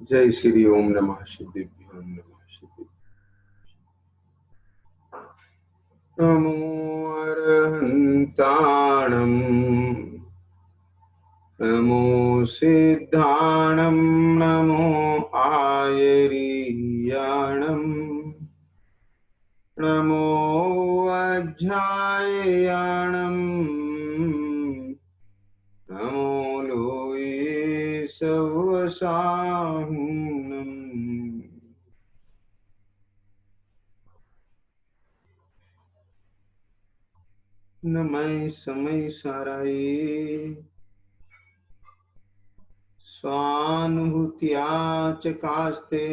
जय श्री ओम नमः शिवाय ओम नमः शिवाय। नमो अरहन्ताणं नमो सिद्धाणं नमो आयरीयाणं नमो अध्यायाणं नमो लोये सवसाहुनं। नमः समय साराये स्वानुभूत्या च कास्ते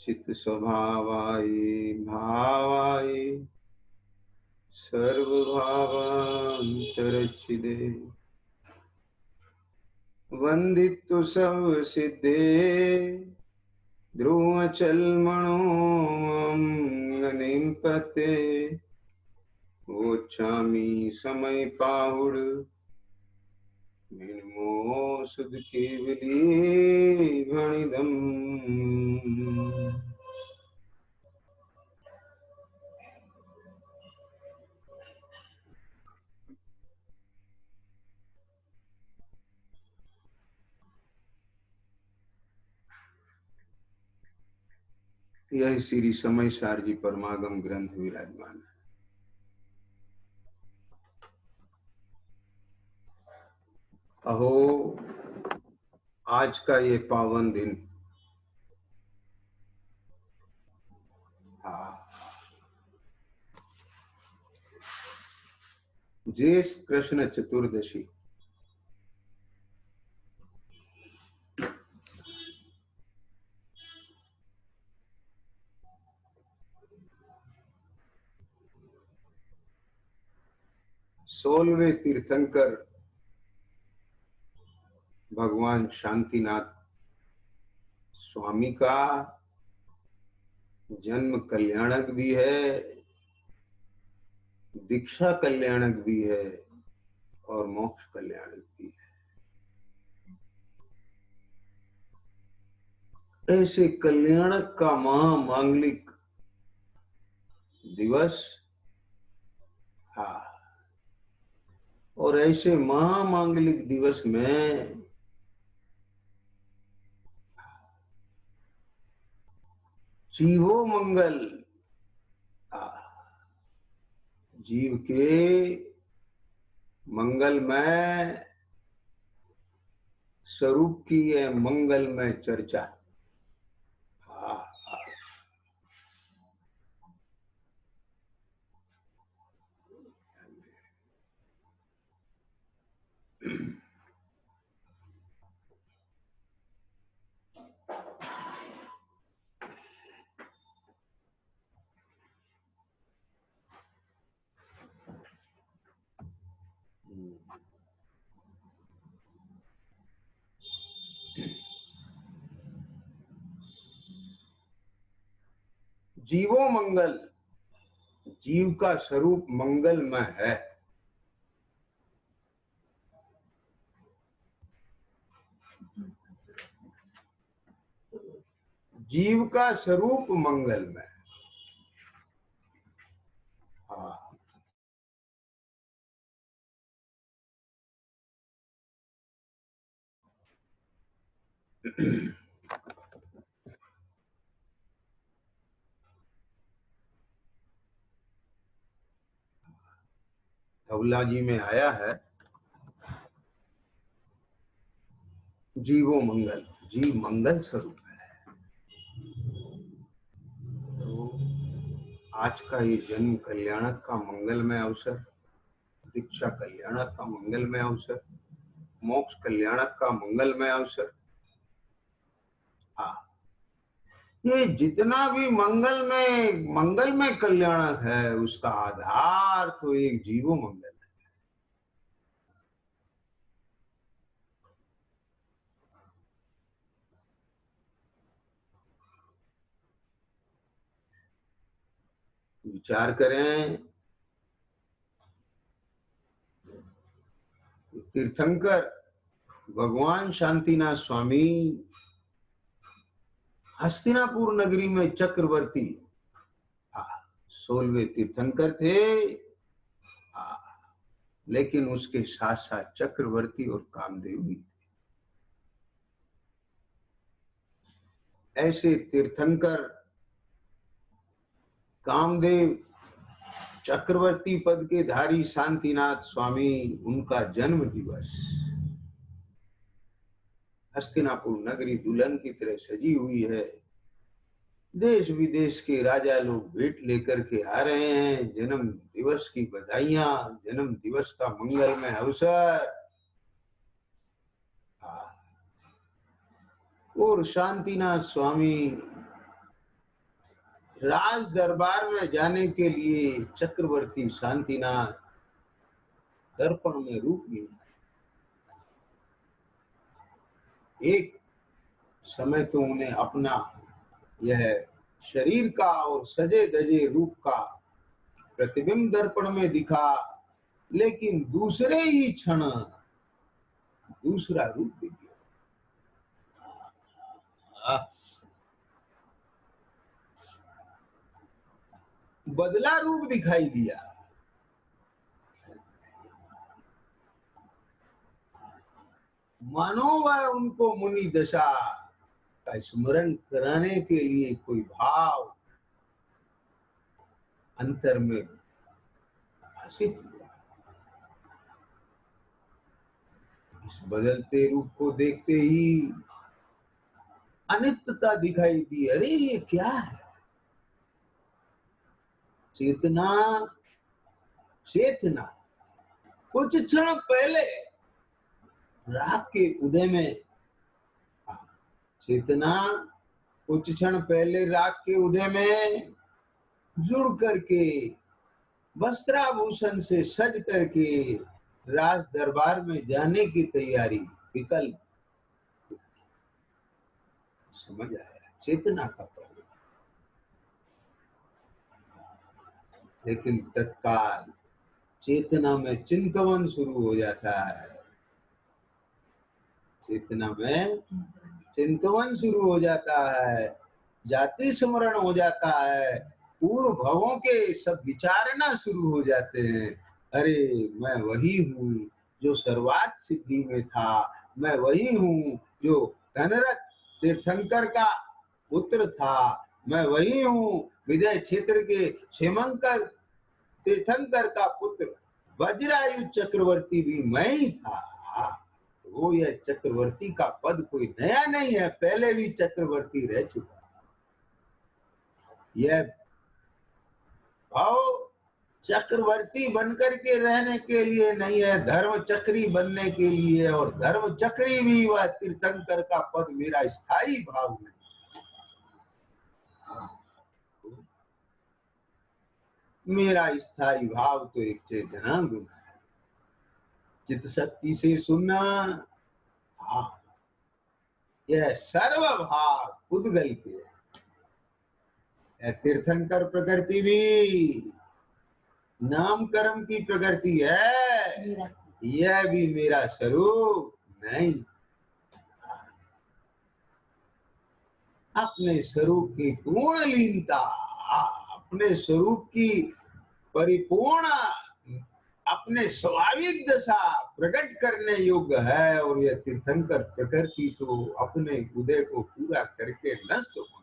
चित्त स्वभावाय भावाय सर्वभावांतरच्छिदे वंदितु सब सिद्धे ध्रुवचलमणोऽंगनीं पते वोच्छामि समय पाहुड मिनमो सुध केवली भणिदम्। यह श्री समय सार जी परमागम ग्रंथ विराजमान है। अहो आज का ये पावन दिन, जेष्ठ कृष्ण चतुर्दशी, सोलहवें तीर्थंकर भगवान शांतिनाथ स्वामी का जन्म कल्याणक भी है, दीक्षा कल्याणक भी है और मोक्ष कल्याणक भी है। ऐसे कल्याणक का महामांगलिक दिवस, और ऐसे महामांगलिक दिवस में जीवो मंगल, जीव के मंगलमय स्वरूप की है मंगलमय चर्चा। जीवो मंगल, जीव का स्वरूप मंगलमय है। जीव का स्वरूप मंगलमय। धवला जी में आया है जीवो मंगल, जीव मंगल स्वरूप है। तो आज का ये जन्म कल्याणक का मंगलमय अवसर, दीक्षा कल्याणक का मंगलमय अवसर, मोक्ष कल्याणक का मंगलमय अवसर, ये जितना भी मंगलमय कल्याणक है उसका आधार तो एक जीवो मंगल है। विचार करें, तीर्थंकर भगवान शांतिनाथ स्वामी हस्तिनापुर नगरी में चक्रवर्ती 16वें तीर्थंकर थे, लेकिन उसके साथ साथ चक्रवर्ती और कामदेव भी थे। ऐसे तीर्थंकर कामदेव चक्रवर्ती पद के धारी शांतिनाथ स्वामी, उनका जन्म दिवस हस्तिनापुर नगरी दुल्हन की तरह सजी हुई है। देश विदेश के राजा लोग भेंट लेकर के आ रहे हैं। जन्म दिवस की बधाइयां, जन्म दिवस का मंगलमय अवसर। और शांतिनाथ स्वामी राज दरबार में जाने के लिए चक्रवर्ती शांतिनाथ दर्पण में रूप लिए। एक समय तो उन्हें अपना यह शरीर का और सजे धजे रूप का प्रतिबिंब दर्पण में दिखा, लेकिन दूसरे ही क्षण दूसरा रूप दिख गया। बदला रूप दिखाई दिया। मानो वह उनको मुनि दशा का स्मरण कराने के लिए कोई भाव अंतर में भाषित हुआ। इस बदलते रूप को देखते ही अनित्यता दिखाई दी। अरे ये क्या है? चेतना चेतना कुछ क्षण पहले राग के उदय में, चेतना कुछ क्षण पहले राग के उदय में जुड़ करके वस्त्राभूषण से सज करके राज दरबार में जाने की तैयारी, विकल्प समझ आया, चेतना का पर्व। लेकिन तत्काल चेतना में चिंतवन शुरू हो जाता है। चेतना में चिंतवन शुरू हो जाता है, जाति स्मरण हो जाता है, पूर्व भवों के सब विचारना शुरू हो जाते हैं। अरे मैं वही हूँ जो सर्वार्थ सिद्धि में था, मैं वही हूँ जो धनरथ तीर्थंकर का पुत्र था, मैं वही हूँ विजय क्षेत्र के क्षेमंकर तीर्थंकर का पुत्र, वज्रायु चक्रवर्ती भी मैं ही था। वो यह चक्रवर्ती का पद कोई नया नहीं है, पहले भी चक्रवर्ती रह चुका। यह भाव चक्रवर्ती बनकर के रहने के लिए नहीं है, धर्म चक्री बनने के लिए। और धर्म चक्री भी वह तीर्थंकर का पद मेरा स्थायी भाव नहीं। मेरा स्थायी भाव तो एक चेतना गुण है। चित्त शक्ति से सुनना, यह सर्वभाव उद्गल के है। तीर्थंकर प्रकृति भी नाम कर्म की प्रकृति है, यह भी मेरा स्वरूप नहीं। अपने स्वरूप की पूर्ण लीनता, अपने स्वरूप की परिपूर्ण, अपने स्वाभाविक दशा प्रकट करने योग्य है। और यह तीर्थंकर प्रकृति तो अपने उदय को पूरा करके नष्ट होने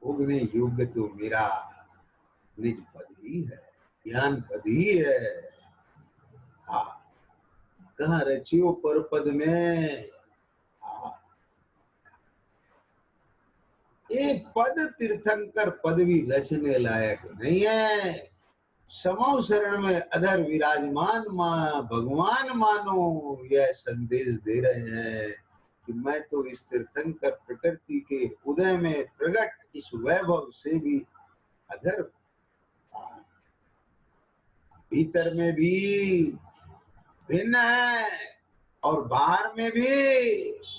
उगने योग्य तो मेरा निज पद ही है, ज्ञान पद ही है। कहाँ रचियो पर पद में एक पद तीर्थंकर पद भी रचने लायक नहीं है। समो शरण में अधर विराजमान भगवान मानो, यह संदेश दे रहे हैं कि मैं तो इस तीर्थंकर प्रकृति के उदय में प्रकट इस वैभव से भी अधर, भीतर में भी भिन्न है और बाहर में भी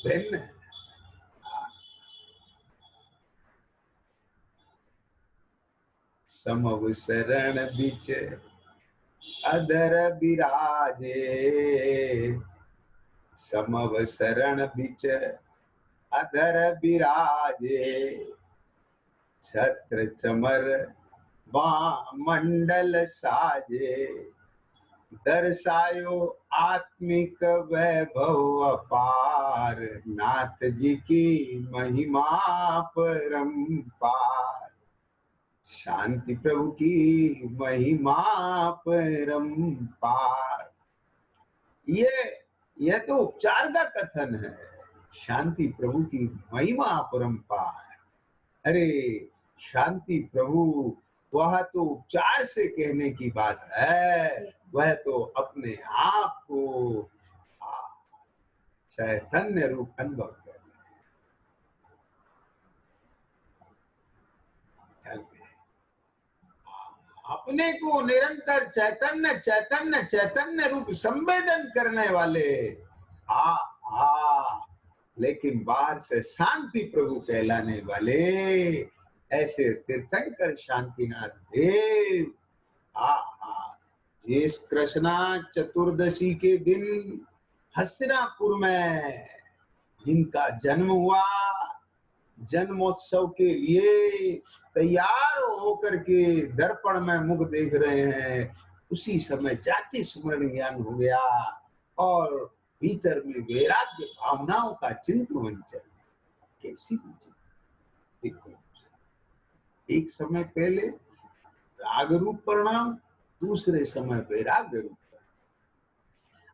भिन्न है। समव शरण बीच अधर बिराजे, समवसरण बिच अधर बिराजे, छत्र चमर मंडल साजे, दर्शायो आत्मिक वैभव अपार, नाथ जी की महिमा परंपार, शांति प्रभु की महिमा परंपार। ये तो उपचार का कथन है, शांति प्रभु की महिमा परंपार। अरे शांति प्रभु, वह तो उपचार से कहने की बात है, वह तो अपने आप को चैतन्य रूप अनुभव कर अपने को निरंतर चैतन्य चैतन्य चैतन्य रूप संवेदन करने वाले लेकिन बाहर से शांति प्रभु कहलाने वाले ऐसे तीर्थंकर शांतिनाथ देव जिस कृष्णा चतुर्दशी के दिन हस्तिनापुर में जिनका जन्म हुआ, जन्मोत्सव के लिए तैयार होकर के दर्पण में मुख देख रहे हैं, उसी समय जाति स्मरण ज्ञान हो गया और भीतर में वैराग्य भावनाओं का चिंतन चल। कैसी देखो, एक समय पहले राग रूप परिणाम, दूसरे समय वैराग्य रूप।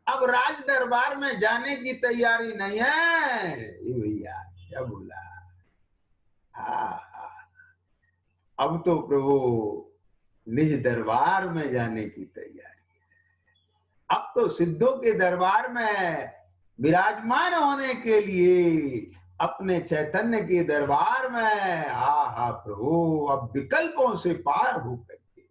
अब राज दरबार में जाने की तैयारी नहीं है ये भैया, क्या बोला। अब तो प्रभु निज दरबार में जाने की तैयारी है। अब तो सिद्धों के दरबार में विराजमान होने के लिए, अपने चैतन्य के दरबार में प्रभु अब विकल्पों से पार होकर के,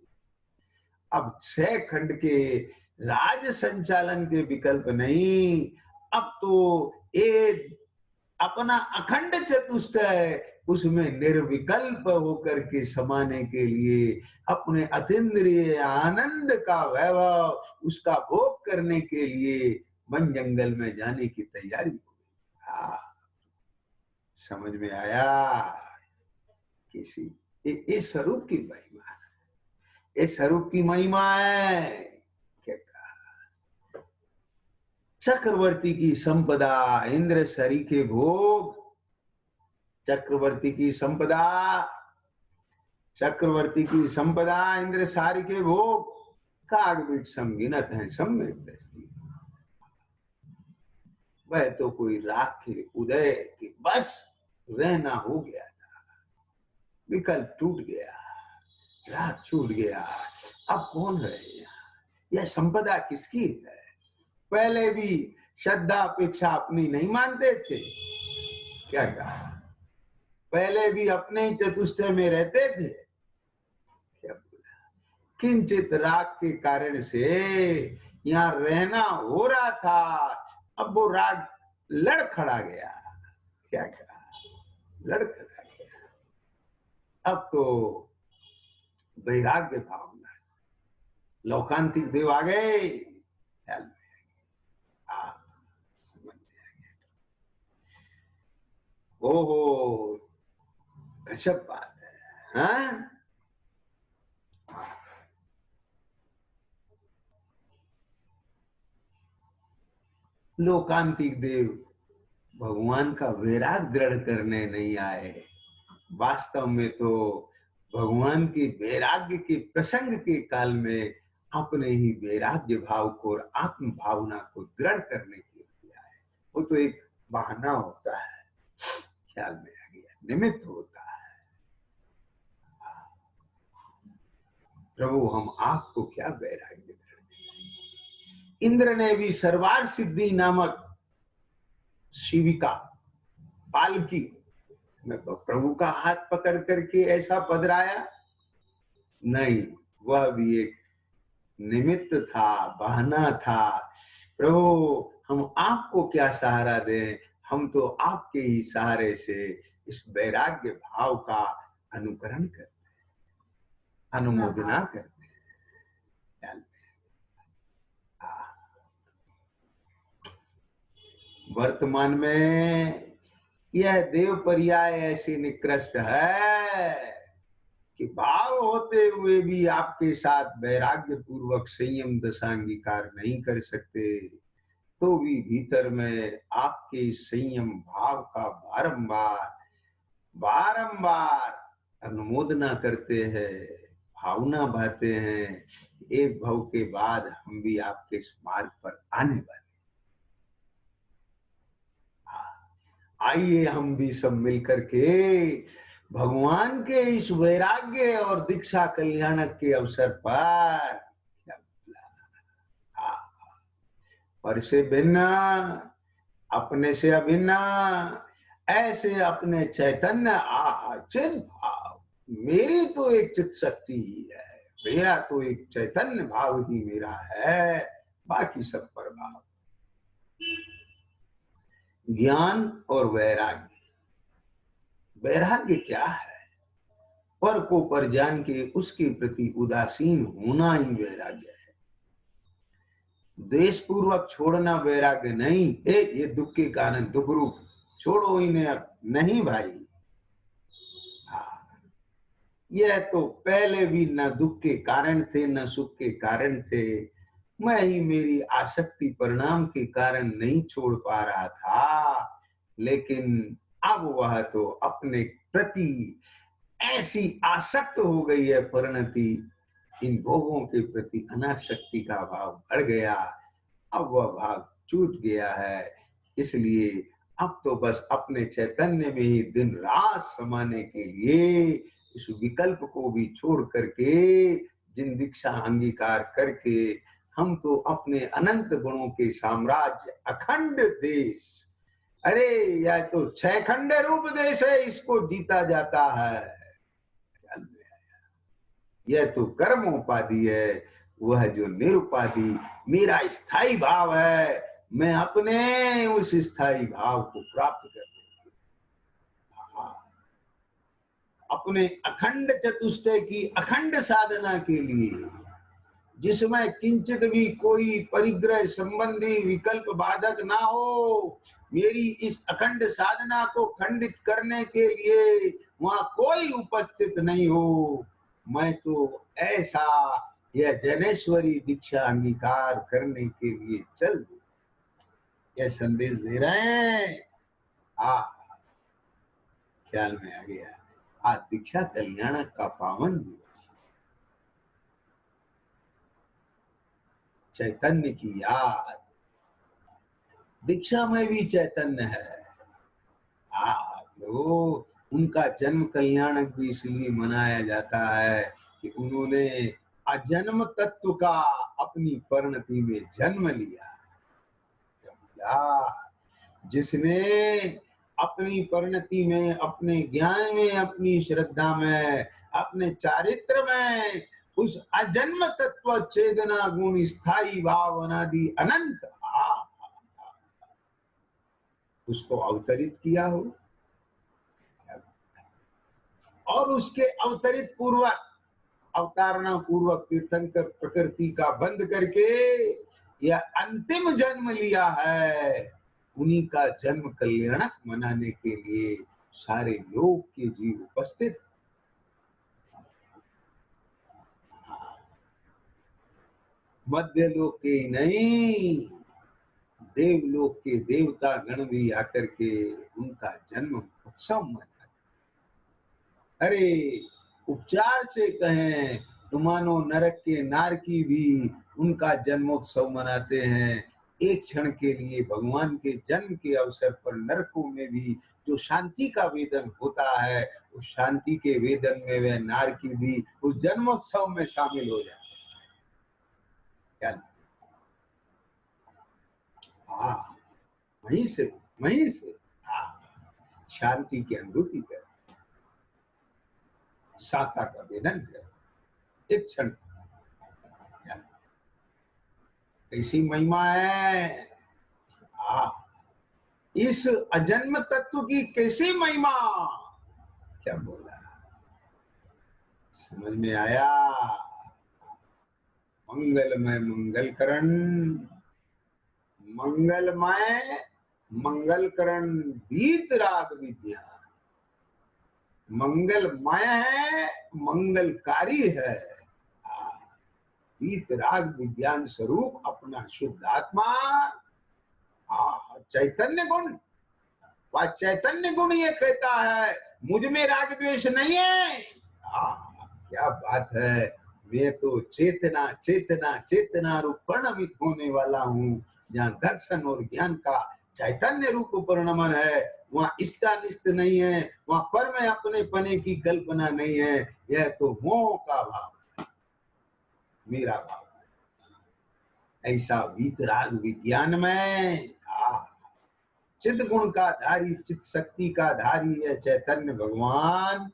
अब 6 खंड के राज संचालन के विकल्प नहीं, अब तो एक अपना अखंड चतुष्टय उसमें निर्विकल्प होकर के समाने के लिए, अपने अतीन्द्रिय आनंद का वैभव उसका भोग करने के लिए वन जंगल में जाने की तैयारी हो गई। समझ में आया किसी इस स्वरूप की महिमा, इस स्वरूप की महिमा है। क्या कहा, चक्रवर्ती की संपदा इंद्र सरी के भोग, चक्रवर्ती की संपदा, चक्रवर्ती की संपदा इंद्र सारी के भोग, कागबीट समगिनत है सम्यक दृष्टि। वह तो कोई राख के उदय के बस रहना हो गया था, विकल्प टूट गया, राग छूट गया। अब कौन रहे यहाँ, यह संपदा किसकी है। पहले भी श्रद्धा अपेक्षा अपनी नहीं मानते थे, क्या कहा, पहले भी अपने ही चतुष्टय में रहते थे, क्या बोला, किंचित राग के कारण से यहाँ रहना हो रहा था, अब वो राग लड़ खड़ा गया। क्या कहा, लड़ खड़ा गया। अब तो वैराग्य भावना, लौकांतिक देव आ गए, समझ में आ गया। ओहो गजब बात है। हाँ? लोकांतिक देव भगवान का वैराग दृढ़ करने नहीं आए, वास्तव में तो भगवान के वैराग्य के प्रसंग के काल में अपने ही वैराग्य भाव को और आत्म भावना को दृढ़ करने के लिए आए। वो तो एक बहाना होता है, ख्याल में आ गया, निमित्त होता है। प्रभु हम आपको क्या वैराग्य दृढ़ करें। इंद्र ने भी सर्वार सिद्धि नामक शिविका पालकी में प्रभु का हाथ पकड़ करके ऐसा पधराया नहीं, वह भी एक निमित्त था, बहाना था। प्रभु हम आपको क्या सहारा दें, हम तो आपके ही सहारे से इस वैराग्य भाव का अनुकरण करते हैं, अनुमोदना करते हैं। वर्तमान में यह देव पर्याय ऐसे निकृष्ट है कि भाव होते हुए भी आपके साथ वैराग्य पूर्वक संयम दशा अंगीकार नहीं कर सकते, तो भी भीतर में आपके संयम भाव का बारंबार बारंबार अनुमोदना करते हैं, भावना बहते हैं। एक भव के बाद हम भी आपके इस मार्ग पर आने वाले। आइए हम भी सब मिलकर के भगवान के इस वैराग्य और दीक्षा कल्याणक के अवसर पर पर से भिन्न, अपने से अभिन्न, ऐसे अपने चैतन्य चित भाव, मेरी तो एक चित शक्ति ही है, मेरा तो एक चैतन्य भाव ही मेरा है, बाकी सब पर भाव। ज्ञान और वैराग्य। वैराग्य क्या है? पर को पर जान के उसके प्रति उदासीन होना ही वैराग्य है। द्वेष पूर्वक छोड़ना वैराग्य नहीं। ये दुख के कारण दुख रूप, छोड़ो इन्हें अब नहीं भाई। यह तो पहले भी न दुख के कारण थे न सुख के कारण थे, मैं ही मेरी आसक्ति परिणाम के कारण नहीं छोड़ पा रहा था, लेकिन अब वह तो अपने प्रति ऐसी आसक्त हो गई है परिणति, इन भोगों के प्रति अनासक्ति का भाव बढ़ गया, अब वह भाव छूट गया है। इसलिए अब तो बस अपने चैतन्य में ही दिन रात समाने के लिए इस विकल्प को भी छोड़ करके जिन दीक्षा अंगीकार करके हम तो अपने अनंत गुणों के साम्राज्य अखंड देश, अरे यह तो 6 खंड रूप देश है, इसको जीता जाता है। यह तो कर्मोपाधि है, वह जो निरुपाधि मेरा स्थायी भाव है, मैं अपने उस स्थायी भाव को प्राप्त कर अपने अखंड चतुष्टय की अखंड साधना के लिए, जिसमें किंचित भी कोई परिग्रह संबंधी विकल्प बाधक ना हो, मेरी इस अखंड साधना को खंडित करने के लिए वहां कोई उपस्थित नहीं हो, मैं तो ऐसा यह जनेश्वरी दीक्षा अंगीकार करने के लिए चल दे, यह संदेश दे रहे हैं। ख्याल में आ गया। आज दीक्षा कल्याण का पावन दिवस, चैतन्य की याद। दीक्षा में भी चैतन्य है। तो उनका जन्म कल्याणक भी इसलिए मनाया जाता है कि उन्होंने अजन्म तत्व का अपनी परिणति में जन्म लिया। जिसने अपनी परिणति में, अपने ज्ञान में, अपनी श्रद्धा में, अपने चारित्र में उस अजन्म तत्व चेतना गुण स्थायी भाव अनादि अनंत उसको अवतरित किया हो, और उसके अवतरित पूर्वक, अवतारणा पूर्वक तीर्थंकर प्रकृति का बंद करके यह अंतिम जन्म लिया है, उन्हीं का जन्म कल्याणक मनाने के लिए सारे लोक के जीव उपस्थित। मध्य लोक के नहीं, देवलोक के देवता गण भी आकर के उनका जन्म उत्सव मनाते। अरे उपचार से कहें तो मानो नरक के नारकी भी उनका जन्मोत्सव मनाते हैं। एक क्षण के लिए भगवान के जन्म के अवसर पर नरकों में भी जो शांति का वेदन होता है, उस शांति के वेदन में वह नारकी भी उस जन्मोत्सव में शामिल हो जाते हैं। वहीं से शांति की अनुभूति कर, साता का वेदन कर, एक क्षण। कैसी महिमा है इस अजन्म तत्व की, कैसी महिमा। क्या बोला, समझ में आया? मंगलमय मंगल करण, मंगलमय मंगलकरण वीतराग विद्या, मंगलमय है, मंगलकारी है। वीतराग विज्ञान स्वरूप अपना शुद्ध आत्मा, चैतन्य गुण, वह चैतन्य गुण ये कहता है मुझ में राग द्वेष नहीं है। क्या बात है, मैं तो चेतना चेतना चेतना रूप परिणमित होने वाला हूँ। जहाँ दर्शन और ज्ञान का चैतन्य रूप परिणमन है, वहाँ इष्टानिष्ट नहीं है, वहाँ पर में अपने पने की कल्पना नहीं है। यह तो मोह का भाव, मेरा भाव। ऐसा वीतराग विज्ञान में चिद गुण का धारी, चित शक्ति का धारी है चैतन्य भगवान।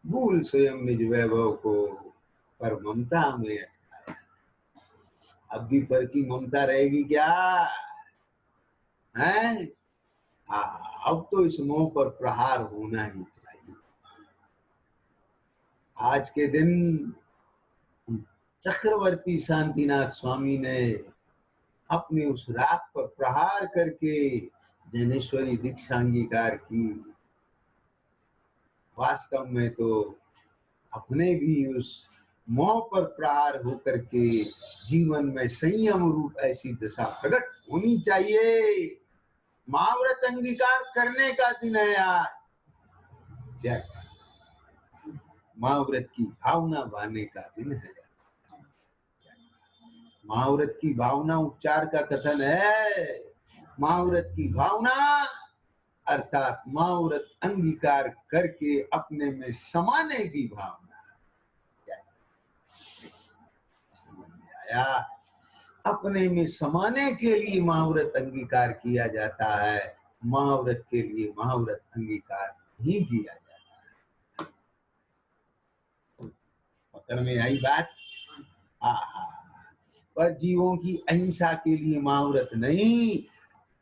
भूल स्वयं निज वैभव को, पर ममता में अटकाया। अब भी पर की ममता रहेगी क्या है? अब तो इस मोह पर प्रहार होना ही चाहिए। आज के दिन चक्रवर्ती शांतिनाथ स्वामी ने अपने उस राग पर प्रहार करके जैनेश्वरी दीक्षा अंगीकार की। वास्तव में तो अपने भी उस मोह पर प्रहार होकर के जीवन में संयम रूप ऐसी दशा प्रकट होनी चाहिए। महाव्रत अंगीकार करने का दिन है आज। क्या महाव्रत की भावना बांधने का दिन है। महाव्रत की भावना उपचार का कथन है। महाव्रत की भावना अर्थात महाव्रत अंगीकार करके अपने में समाने की भावना। समझ में आया? अपने में समाने के लिए महाव्रत अंगीकार किया जाता है। महाव्रत के लिए महाव्रत अंगीकार ही किया जाता है। पकड़ में आई बात? पर जीवों की अहिंसा के लिए महाव्रत नहीं,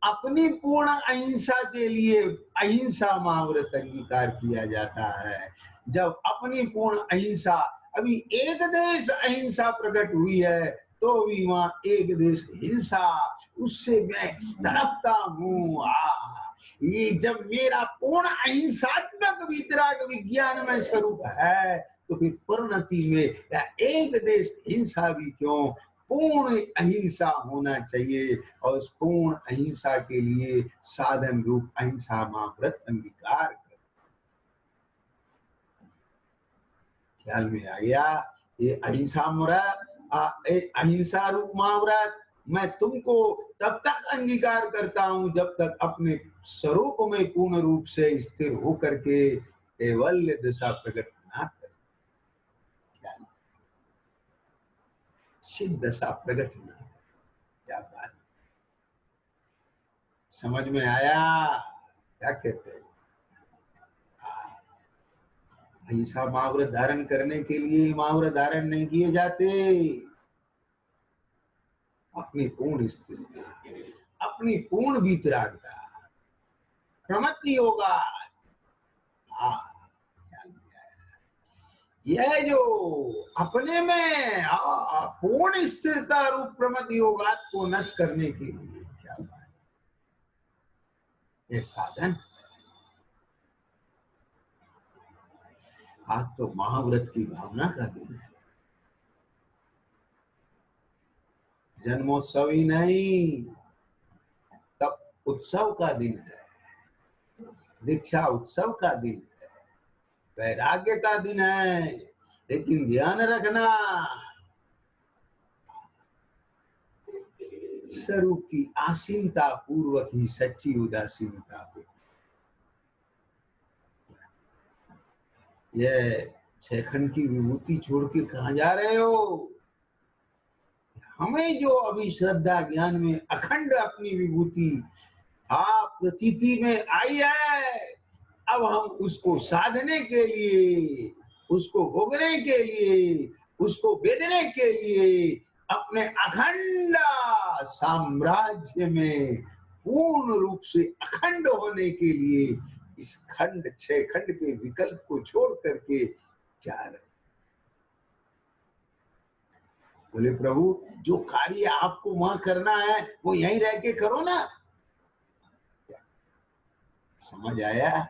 अपनी पूर्ण अहिंसा के लिए अहिंसा महाव्रत अंगीकार किया जाता है। जब अपनी पूर्ण अहिंसा, अभी एक देश अहिंसा प्रकट हुई है तो भी वहां एक देश हिंसा, उससे मैं तड़पता हूँ। ये जब मेरा पूर्ण अहिंसात्मक वितराग विज्ञान में स्वरूप है तो फिर परिणति में एक देश हिंसा भी क्यों, पूर्ण अहिंसा होना चाहिए। और उस पूर्ण अहिंसा के लिए साधन रूप अहिंसा महाव्रत अंगीकार कर। ख्याल में आ गया? ये अहिंसा अहिंसा रूप महाव्रत मैं तुमको तब तक अंगीकार करता हूं जब तक अपने स्वरूप में पूर्ण रूप से स्थिर होकर के कैवल्य दशा प्रकट ना कर, सिद्ध दशा प्रकट ना कर। क्या बात समझ में आया? क्या कहते हैं? अहिंसा महाव्रत धारण करने के लिए महाव्रत धारण नहीं किए जाते। अपनी पूर्ण स्थिति, अपनी पूर्ण वीतरागता, प्रमत्ति होगा। यह जो अपने में पूर्ण स्थिरता रूप प्रमत्ति योगा को नष्ट करने के लिए क्या बात, ये साधन। आज तो महाव्रत की भावना का दिन है। जन्मोत्सव ही नहीं, तब उत्सव का दिन है, दीक्षा उत्सव का दिन है, वैराग्य का दिन है। लेकिन ध्यान रखना, स्वरूप की आसीनता पूर्वक ही सच्ची उदासीनता हो। यह छखंड की विभूति छोड़ के कहाँ जा रहे हो? हमें जो अभी श्रद्धा ज्ञान में अखंड अपनी विभूति प्रतीति में आई है, अब हम उसको साधने के लिए, उसको भोगने के लिए, उसको वेदने के लिए अपने अखंड साम्राज्य में पूर्ण रूप से अखंड होने के लिए इस खंड, छह खंड के विकल्प को छोड़ करके जा रहे। बोले प्रभु जो कार्य आपको वहां करना है वो यहीं रह के करो ना। समझ आया?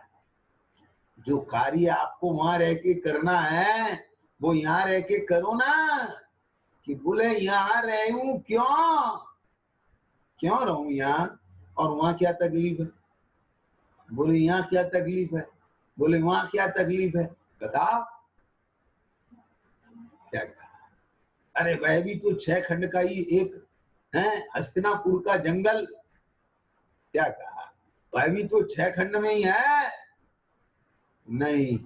जो कार्य आपको वहां रह के करना है वो यहाँ रह के करो ना। कि बोले यहाँ रहूं क्यों, क्यों रहूं यहाँ, और वहां क्या तकलीफ है? बोले यहाँ क्या तकलीफ है? बोले वहां क्या तकलीफ है? बताओ क्या कहा? अरे वह भी तो 6 खंड का ही एक है, हस्तिनापुर का जंगल। क्या कहा? वह भी तो 6 खंड में ही है। नहीं,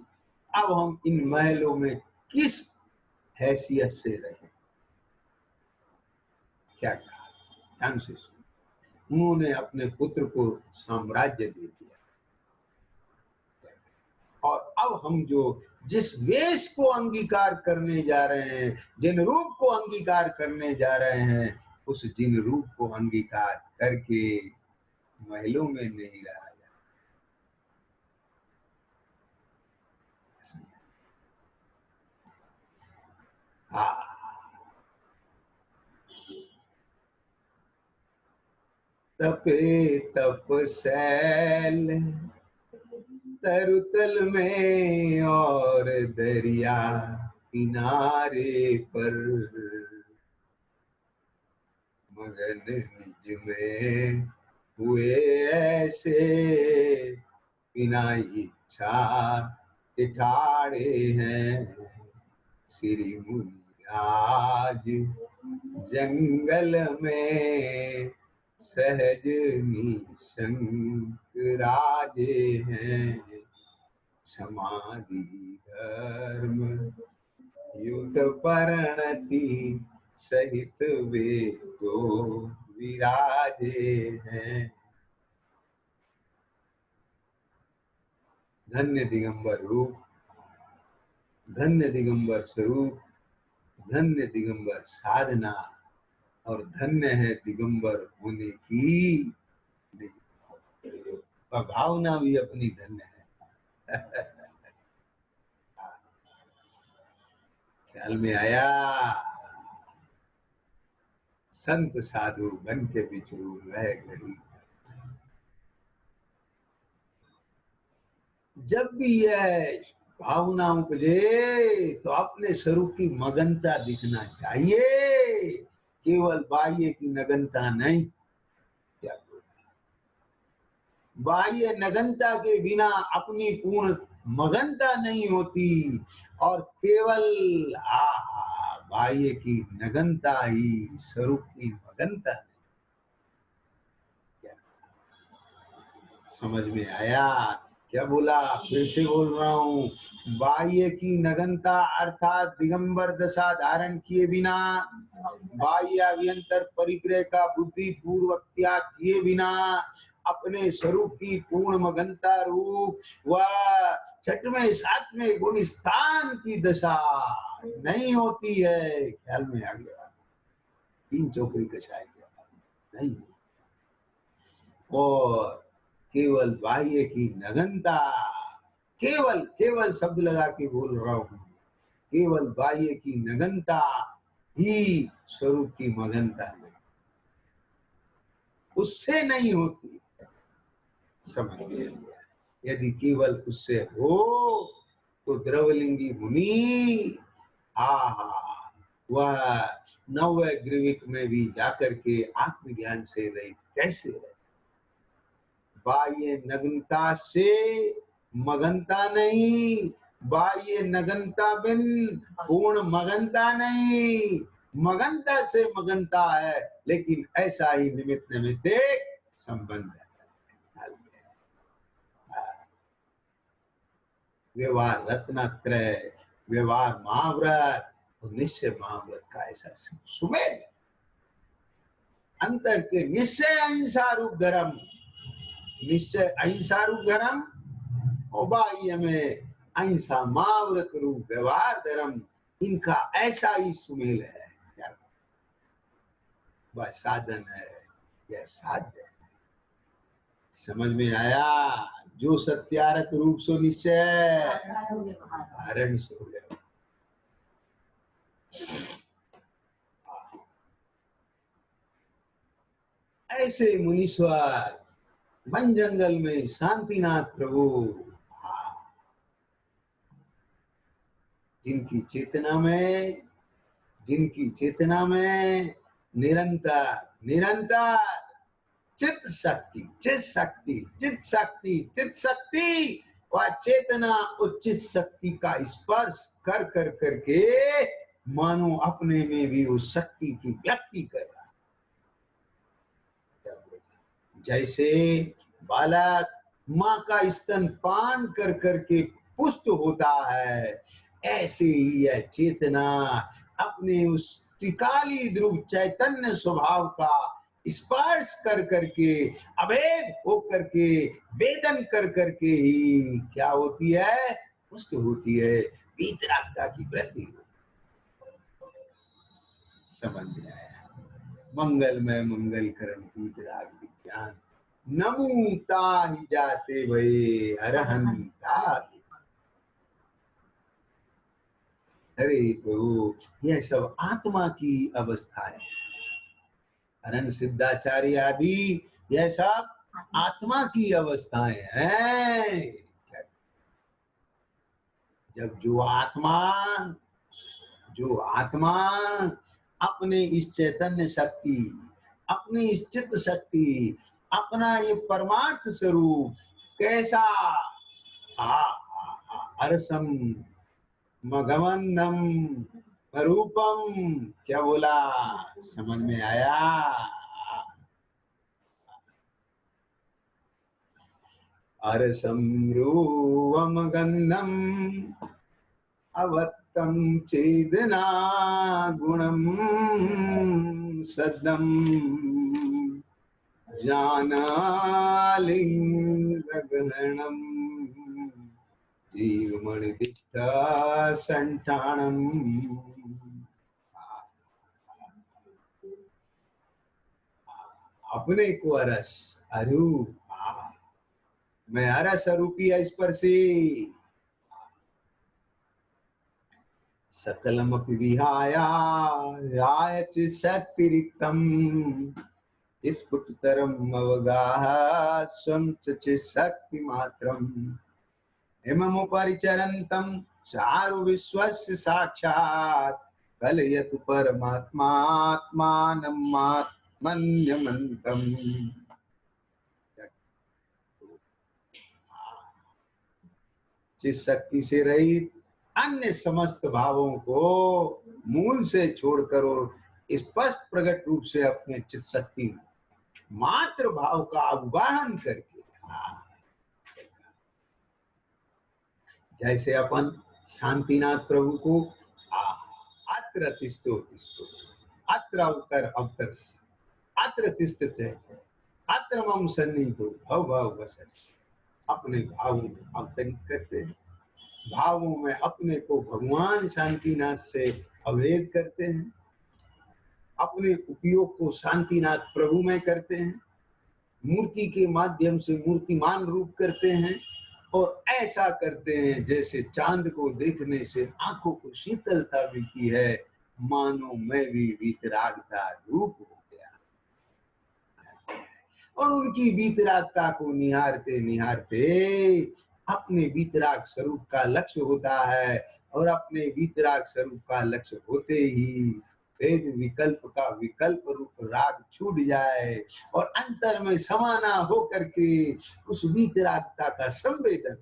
अब हम इन महलों में किस हैसियत से रहे? क्या कहा? ध्यान से सुनो। उन्होंने अपने पुत्र को साम्राज्य दे दिया, और अब हम जो जिस वेश को अंगीकार करने जा रहे हैं, जिन रूप को अंगीकार करने जा रहे हैं, उस जिन रूप को अंगीकार करके महलों में नहीं रहा जाता। तपे तपसैल तरुतल में और दरिया किनारे पर, मगन निज में हुए ऐसे बिना इच्छा ठाड़े हैं। श्री मुनि आज जंगल में सहज निशंक राजे हैं। समाधि धर्म युत परिणति सहित वे दो विराजे हैं। धन्य दिगंबर रूप, धन्य दिगंबर स्वरूप, धन्य दिगंबर साधना, और धन्य है दिगंबर होने की भावना भी अपनी धन्य है। ख्याल में आया? संत साधु बन के बिछड़ू वह घड़ी, जब भी यह भावना उपजे तो अपने स्वरूप की मगनता दिखना चाहिए, केवल बाह्य की नगनता नहीं। क्या बाह्य नगनता के बिना अपनी पूर्ण मगनता नहीं होती, और केवल बाह्य की नगनता ही स्वरूप की मगनता नहीं। समझ में आया? क्या बोला? फिर से बोल रहा हूँ, बाह्य की नगनता अर्थात दिगंबर दशा धारण किए बिना, बाह्य अभ्यंतर परिग्रह का बुद्धि पूर्वक त्याग किए बिना, अपने स्वरूप की पूर्ण मगनता रूप व 6वें 7वें गुण स्थान की दशा नहीं होती है। ख्याल में आ गया? 3 चौकड़ी कषाय नहीं, और केवल बाह्य की नगनता, केवल केवल शब्द लगा के बोल रहा हूं, केवल बाह्य की नगनता ही स्वरूप की मगनता नहीं, उससे नहीं होती। समझ में गया? यदि केवल उससे हो तो द्रवलिंगी मुनि वह 9वें ग्रीविक में भी जाकर के आत्मज्ञान से रहित कैसे रहे? बाह्य नग्नता से मगनता नहीं, बाह्य नगनता बिन पूर्ण मगनता नहीं। मगनता से मगनता है, लेकिन ऐसा ही निमित्त निमित्त संबंध है। व्यवहार रत्नत्रय, व्यवहार महाव्रत और निश्चय महाव्रत का ऐसा सुमेल अंतर के निश्चय अहिंसा रूप धर्म, निश्चय अहिंसा रूप धर्म, और बाह्य में अहिंसा महाव्रत रूप व्यवहार धर्म, इनका ऐसा ही सुमेल है। क्या वह साधन है, यह साध्य है। समझ में आया? जो सत्यारत रूप सो निश्चय धारण सो गया। ऐसे मुनीश्वर वन जंगल में शांतिनाथ प्रभु, जिनकी चेतना में निरंतर निरंतर चित शक्ति चित शक्ति चित शक्ति चित शक्ति व चेतना उच्च शक्ति का स्पर्श कर कर करके मानो अपने में भी उस शक्ति की व्यक्ति कर रहा है। जैसे बालक माँ का स्तन पान कर करके पुष्ट होता है, ऐसे ही यह चेतना अपने उस त्रिकाली ध्रुव चैतन्य स्वभाव का स्पर्श कर करके अभेद हो करके वेदन कर करके ही क्या होती है, पुष्ट होती है, वीतरागता की वृद्धि। समझ में आया? मंगलमय मंगल करण वीतराग विज्ञान नमूता ही जाते भये अरहंता। अरे प्रभु, यह सब आत्मा की अवस्था है। अनंत सिद्धाचार्य आदि यह सब आत्मा की अवस्थाएं हैं। जब जो आत्मा अपने इस चैतन्य शक्ति, अपनी इस चित्त शक्ति, अपना ये परमार्थ स्वरूप कैसा अरसम मघवन्नम रूपम, क्या बोला, समझ में आया? अरसम रूपम गन्धम अवत्तम चेदना गुणम सदम ज्ञानालिंगगहनम जीवमणि दिष्टा संठाणम। अपने को अरस अरूप, मैं अरस अरूपी स्पर्शी सकलमपि विहाय चिशक्तिरिक्तम् स्फुटतरम् अवगाह स्वं चिशक्ति मात्रम् इममुपरिचरन्तम् चारु विश्वस्य साक्षात् कलयतु परमात्मात्मानम् आत्मन्यमन्तम्। जिस शक्ति से रहित अन्य समस्त भावों को मूल से छोड़कर और स्पष्ट प्रकट रूप से अपने चित्त शक्ति मात्र भाव का अवगाहन करके, जैसे अपन शांतिनाथ प्रभु को अत्र तिष्ठो तिष्ठो अत्र अवतर अवतर अत्र तिष्ठते अत्र मम सन्निहितो भव भव वसति, अपने भावों में अवतरित करते हैं, भावों में अपने को भगवान शांतिनाथ से अभेद करते हैं, अपने उपयोग को शांतिनाथ प्रभु में करते हैं, मूर्ति के माध्यम से मूर्तिमान रूप करते हैं, और ऐसा करते हैं जैसे चांद को देखने से आंखों को शीतलता मिलती है, मानो मैं भी वीतरागता रूप हो गया। और उनकी वीतरागता को निहारते निहारते अपने वीतराग स्वरूप का लक्ष्य होता है, और अपने वीतराग स्वरूप का लक्ष्य होते ही भेद विकल्प का विकल्प रूप राग छूट जाए और अंतर में समाना हो करके उस वीतरागता का संवेदन।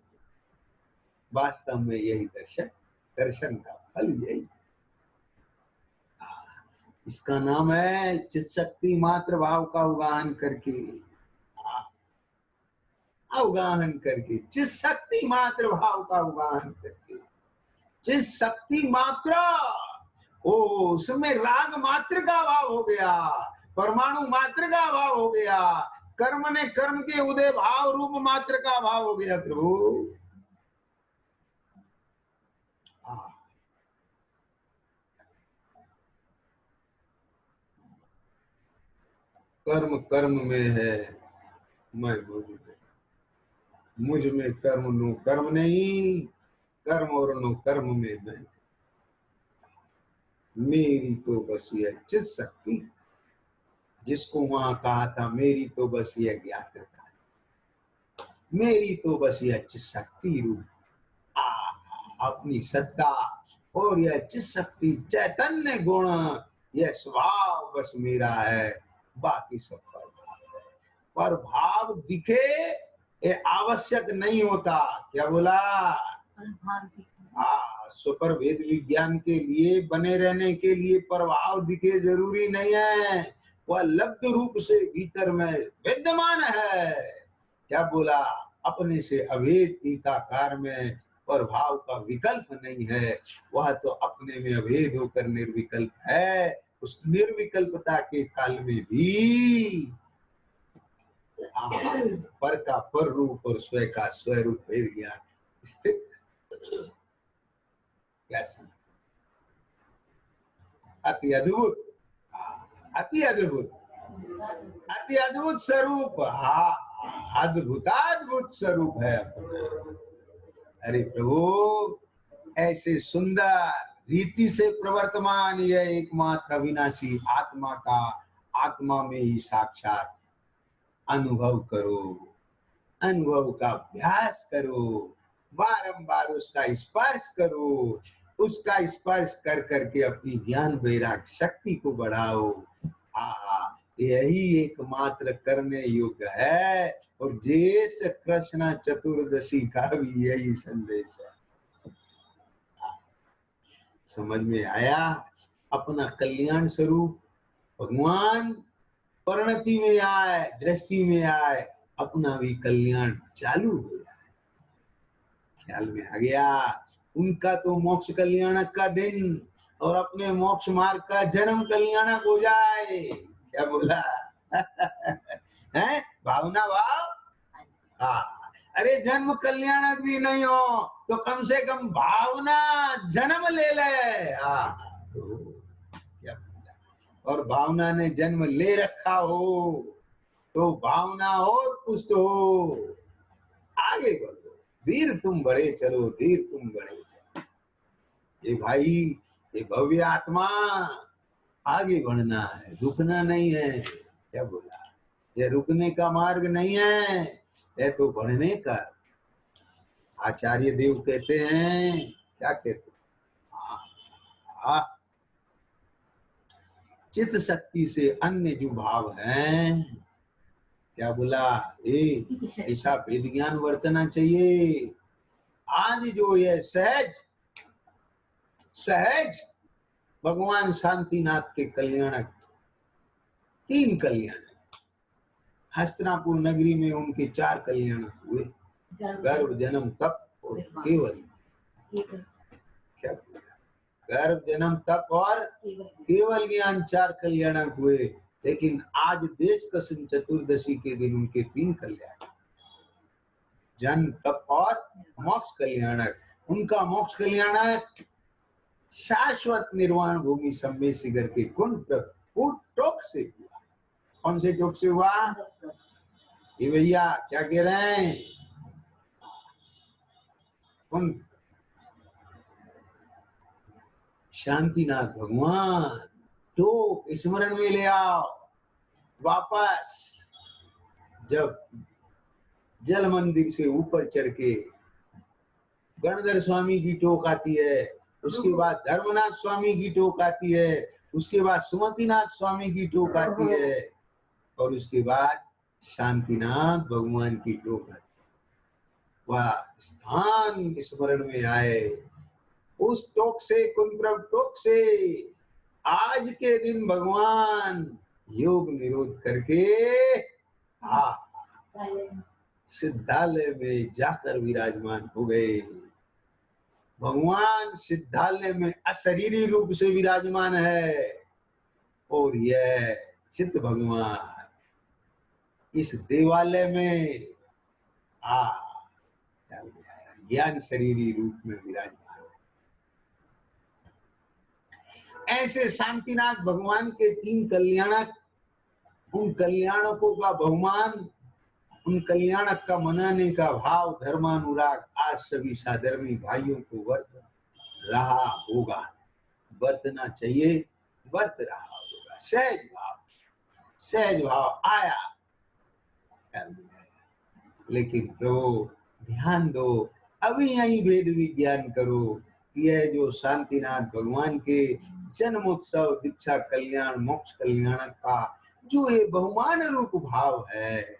वास्तव में यही दर्शन का फल यही, इसका नाम है चित्त शक्ति मात्र भाव का अवगाहन करके, चित्त शक्ति मात्र भाव का अवगाहन करके, चित्त शक्ति मात्र, ओ उसमें राग मात्र का भाव हो गया, परमाणु मात्र का भाव हो गया, कर्म ने कर्म के उदय भाव रूप मात्र का भाव हो गया। प्रभु कर्म कर्म में है, मैं मुझ में कर्म नो कर्म नहीं, कर्म और नो कर्म में मैं, मेरी तो बस यह चित्त शक्ति जिसको वहां कहा था मेरी तो बस यह ज्ञातृता, मेरी तो बस यह चित शक्ति रूप अपनी सत्ता और यह चित शक्ति चैतन्य गुण, यह स्वभाव बस मेरा है, बाकी सब पर भाव दिखे ये आवश्यक नहीं होता। क्या बोला? सुपर वेद विज्ञान के लिए बने रहने के लिए प्रभाव दिखे जरूरी नहीं है, वह लब्ध रूप से भीतर में विद्यमान है। क्या बोला? अपने से अभेद एकाकार में प्रभाव का विकल्प नहीं है, वह तो अपने में अभेद होकर निर्विकल्प है। उस निर्विकल्पता के काल में भी पर का पर रूप और स्वय का स्वय रूप भेद ज्ञान स्थित। अति अद्भुत, अति अद्भुत, अति अद्भुत स्वरूप। अद्भुताद्भुत स्वरूप है अपना। अरे प्रभु, ऐसे सुंदर रीति से प्रवर्तमान यह एकमात्र अविनाशी आत्मा का आत्मा में ही साक्षात अनुभव करो, अनुभव का अभ्यास करो, बारंबार उसका स्पर्श करो, उसका स्पर्श कर करके अपनी ज्ञान वैराग शक्ति को बढ़ाओ। यही एकमात्र करने योग्य है। और जेस कृष्ण चतुर्दशी का भी यही संदेश है। समझ में आया? अपना कल्याण स्वरूप भगवान परिणति में आए, दृष्टि में आए, अपना भी कल्याण चालू हो जाए। ख्याल में आ गया? उनका तो मोक्ष कल्याणक का दिन और अपने मोक्ष मार्ग का जन्म कल्याणक हो जाए। क्या बोला? है भावना भाव। अरे जन्म कल्याणक भी नहीं हो तो कम से कम भावना जन्म ले ले। और भावना ने जन्म ले रखा हो तो भावना और पुष्ट हो। आगे बढ़ो, धीर तुम बढ़े चलो, धीर तुम बढ़े चलो। ये भाई, ये भव्य आत्मा आगे बढ़ना है, रुकना नहीं है। क्या बोला? ये रुकने का मार्ग नहीं है, ये तो बढ़ने का। आचार्य देव कहते हैं, क्या कहते हैं? चित्त शक्ति से अन्य जो भाव हैं, क्या बोला? ऐसा वेद ज्ञान वर्तना चाहिए। आज जो ये सहज सहज भगवान शांतिनाथ के कल्याणक 3 कल्याण, हस्तिनापुर नगरी में उनके 4 कल्याण हुए, गर्भ जन्म तप और केवल। क्या गर्भ जन्म तप और केवल ज्ञान 4 कल्याणक हुए। लेकिन आज देश कसम चतुर्दशी के दिन उनके 3 कल्याण, जन्म तप और मोक्ष कल्याणक। उनका मोक्ष कल्याणक शाश्वत निर्वाण भूमि सम्मेसी करके कुंड टोक से हुआ। कौन से टोक से हुआ? ये भैया क्या कह रहे हैं? कुंड शांतिनाथ भगवान टोक स्मरण में ले आओ वापस। जब जल मंदिर से ऊपर चढ़ के गणधर स्वामी की टोक आती है, उसके बाद धर्मनाथ स्वामी की टोक आती है, उसके बाद सुमतिनाथ स्वामी की टोक आती है, और उसके बाद शांतिनाथ भगवान की टोक आती है। वह स्थान स्मरण में आए। उस टोक से, कुंप्रभ टोक से आज के दिन भगवान योग निरोध करके सिद्धालय में जाकर विराजमान हो गए। भगवान सिद्धालय में अशरीरी रूप से विराजमान है, और यह चित्त भगवान इस देवालय में ज्ञान शरीरी रूप में विराजमान है। ऐसे शांतिनाथ भगवान के 3 कल्याणक, उन कल्याणकों का बहुमान, उन कल्याणक का मनाने का भाव, धर्मानुराग आज सभी साधर्मी भाइयों को वर्त रहा होगा, बरतना चाहिए, वर्त रहा होगा। सहज भाव, सहज भाव आया, लेकिन प्रभु ध्यान दो, अभी यही वेद विज्ञान करो कि यह जो शांतिनाथ भगवान के जन्मोत्सव, दीक्षा कल्याण, मोक्ष कल्याण का जो ये बहुमान रूप भाव है,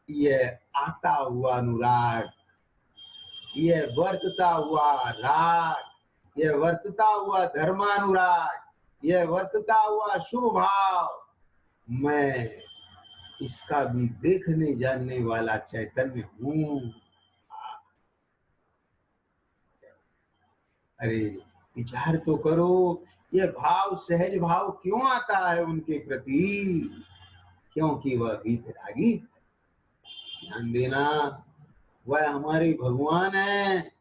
यह आता हुआ अनुराग, यह वर्तता हुआ राग, यह वर्तता हुआ धर्मानुराग, यह वर्तता हुआ शुभ भाव, मैं इसका भी देखने जानने वाला चैतन्य हूँ। अरे विचार तो करो, यह भाव, सहज भाव क्यों आता है उनके प्रति? क्योंकि वह वीतरागी। ध्यान देना, वह हमारे भगवान हैं,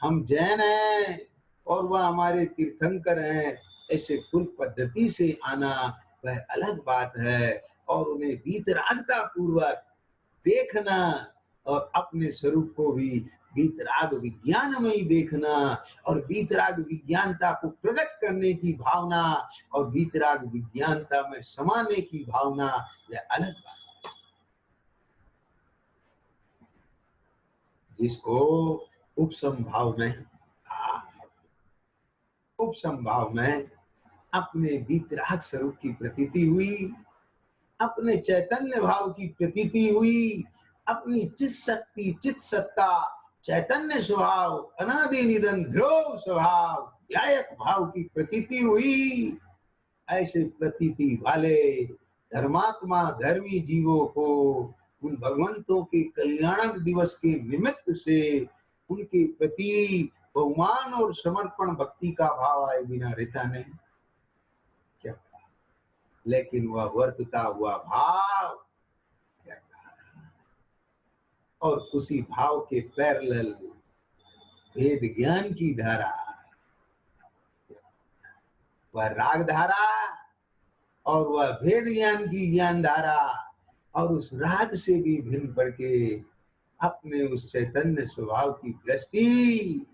हम जैन हैं और वह हमारे तीर्थंकर हैं। ऐसे कुल पद्धति से आना वह अलग बात है, और उन्हें वीतरागता पूर्वक देखना और अपने स्वरूप को भी वीतराग विज्ञान में ही देखना, और वीतराग विज्ञानता को प्रकट करने की भावना और वीतराग विज्ञानता में समाने की भावना, यह अलग बात। जिसको उपसंभाव में उपसंभाव में अपने वीतराग स्वरूप की प्रतीति हुई, अपने चैतन्य भाव की प्रतीति हुई, अपनी चित शक्ति, चित सत्ता, चैतन्य स्वभाव, अनादि निधन ध्रुव स्वभाव, व्यायक भाव की प्रतीति हुई। ऐसे प्रतीति वाले धर्मात्मा, धर्मी जीवों को उन भगवंतों के कल्याणक दिवस के निमित्त से उनके प्रति बहुमान और समर्पण भक्ति का भाव आए बिना रहता नहीं। क्या? लेकिन वह वर्तता हुआ भाव, और उसी भाव के पैरेलल वेद ज्ञान की धारा, वह राग धारा और वह भेद ज्ञान की ज्ञान धारा, और उस राग से भी भिन्न पड़ के अपने उस चैतन्य स्वभाव की दृष्टि,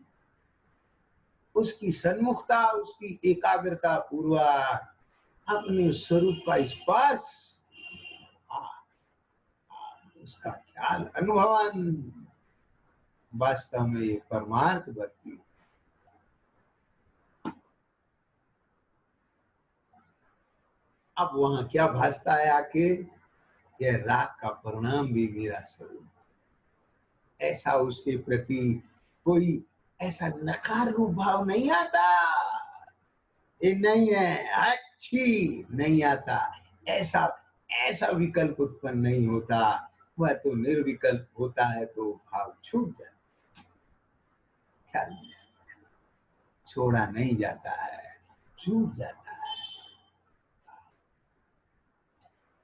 उसकी सन्मुखता, उसकी एकाग्रता पूर्वक अपने स्वरूप का स्पर्श, उसका ख्याल, अनुभवन, वास्तव में ये परमार्थ भक्ति। अब वहां क्या भासता है आके? यह राग का परिणाम भी मेरा स्वरूप, ऐसा उसके प्रति कोई ऐसा नकार रूप भाव नहीं आता। ये नहीं है, अच्छी नहीं आता, ऐसा ऐसा विकल्प उत्पन्न नहीं होता। वह तो निर्विकल्प होता है, तो भाव छूट जाता है, छोड़ा नहीं जाता है, छूट जाता है।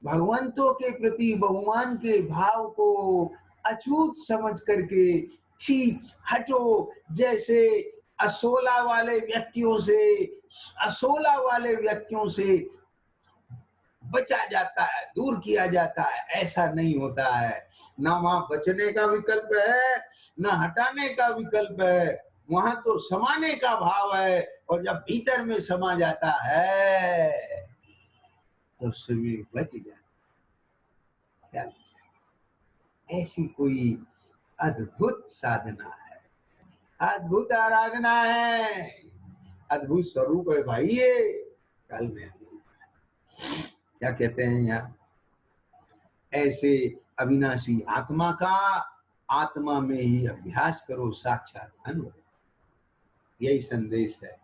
भगवंतों के प्रति बहुमान के भाव को अछूत समझ करके छींच हटो, जैसे असोला वाले व्यक्तियों से बचा जाता है, दूर किया जाता है, ऐसा नहीं होता है। ना वहां बचने का विकल्प है, ना हटाने का विकल्प है, वहां तो समाने का भाव है। और जब भीतर में समा जाता है तो शरीर बच जाता है। ऐसी कोई अद्भुत साधना है, अद्भुत आराधना है, अद्भुत स्वरूप है भाई ये। कल में क्या कहते हैं यहाँ? ऐसे अविनाशी आत्मा का आत्मा में ही अभ्यास करो, साक्षात अनुभव। यही संदेश है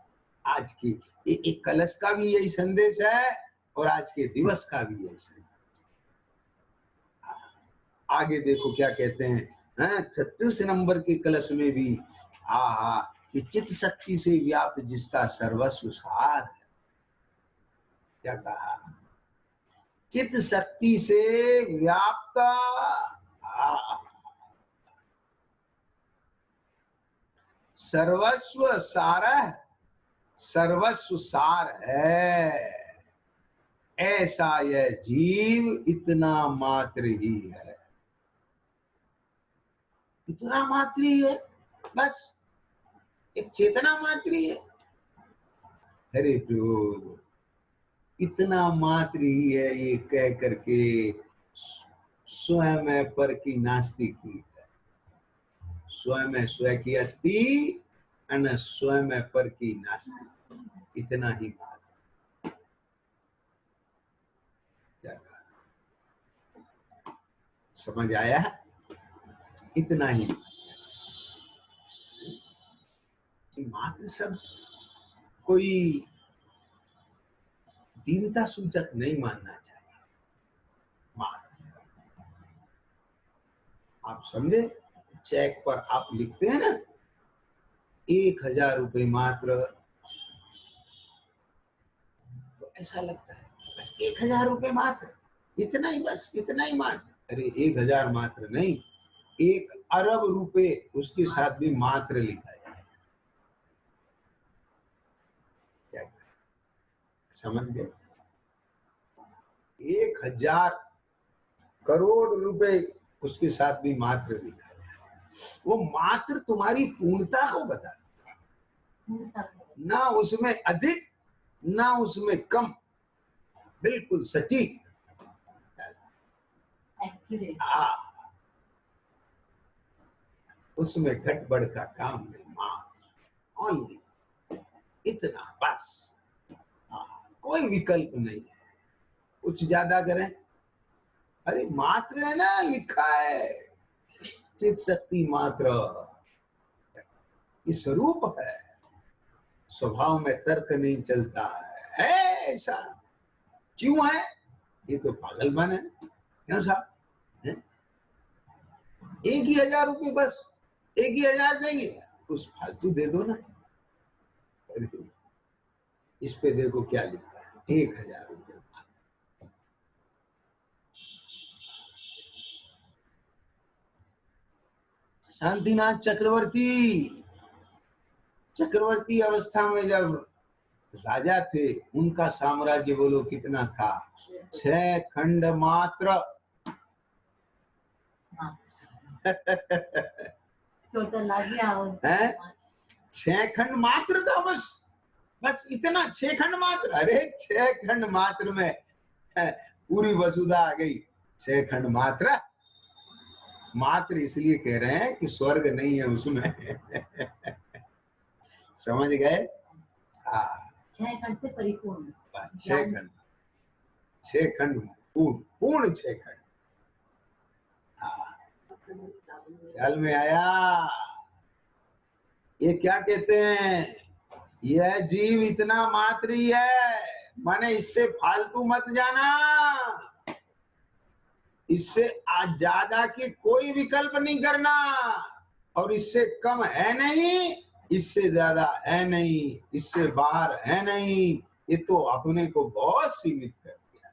आज की, एक कलश का भी यही संदेश है और आज के दिवस का भी यही संदेश। आगे देखो क्या कहते हैं, 36 नंबर के कलश में भी कि चित्त शक्ति से व्याप्त जिसका सर्वस्व सार है। क्या कहा? चित्त शक्ति से व्याप्त सर्वस्व सार, सर्वस्व सार है, ऐसा यह जीव इतना मात्र ही है। इतना मात्र ही है, बस एक चेतना मात्र ही है। अरे प्रभु, इतना मात्र ही है ये कह करके स्वयं पर की नास्ती की, स्वयं स्व की अस्ति अन स्वयं पर की नास्ती, इतना ही बात। क्या समझ आया? इतना ही मात्र सब कोई दीनता सूचक नहीं मानना चाहिए। मात्र आप समझे, चेक पर आप लिखते हैं ना 1000 रुपए मात्र, तो ऐसा लगता है बस 1000 रुपए मात्र, इतना ही, बस इतना ही मात्र। अरे 1000 मात्र नहीं, 1 अरब रुपए उसके साथ भी मात्र लिखा जाए। क्या समझ गए? 1000 करोड़ रुपए उसके साथ भी मात्र लिखा जाए। वो मात्र तुम्हारी पूर्णता को बताता है, ना उसमें अधिक ना उसमें कम, बिल्कुल सटीक। उसमें घट बढ़ का काम नहीं, मात्र ओनली इतना बस। कोई विकल्प नहीं है, कुछ ज्यादा करें, अरे मात्र है ना, लिखा है चित शक्ति मात्र, ये स्वरूप है, स्वभाव में तर्क नहीं चलता है ऐसा। क्यों है? ये तो पागलपन है। क्यों साहब? 1000 रुपये बस, 1000 देंगे, कुछ फालतू दे दो ना। इस पे देखो क्या लिखा है, 1000 रुपये। शांतिनाथ चक्रवर्ती अवस्था में जब राजा थे, उनका साम्राज्य बोलो कितना था? 6 खंड मात्र। है 6 खंड मात्र था, बस इतना, 6 खंड मात्र। अरे 6 खंड मात्र में पूरी वसुधा आ गई। 6 खंड मात्र, मात्र इसलिए कह रहे हैं कि स्वर्ग नहीं है उसमें। समझ गए? 6 खंड से परिपूर्ण, 6 खंड पूर्ण 6 खंड। ख्याल में आया? ये क्या कहते हैं, यह जीव इतना मात्र ही है, माने इससे फालतू मत जाना, इससे आज ज्यादा की कोई विकल्प नहीं करना, और इससे कम है नहीं, इससे ज्यादा है नहीं, इससे बाहर है नहीं। ये तो अपने को बहुत सीमित कर दिया।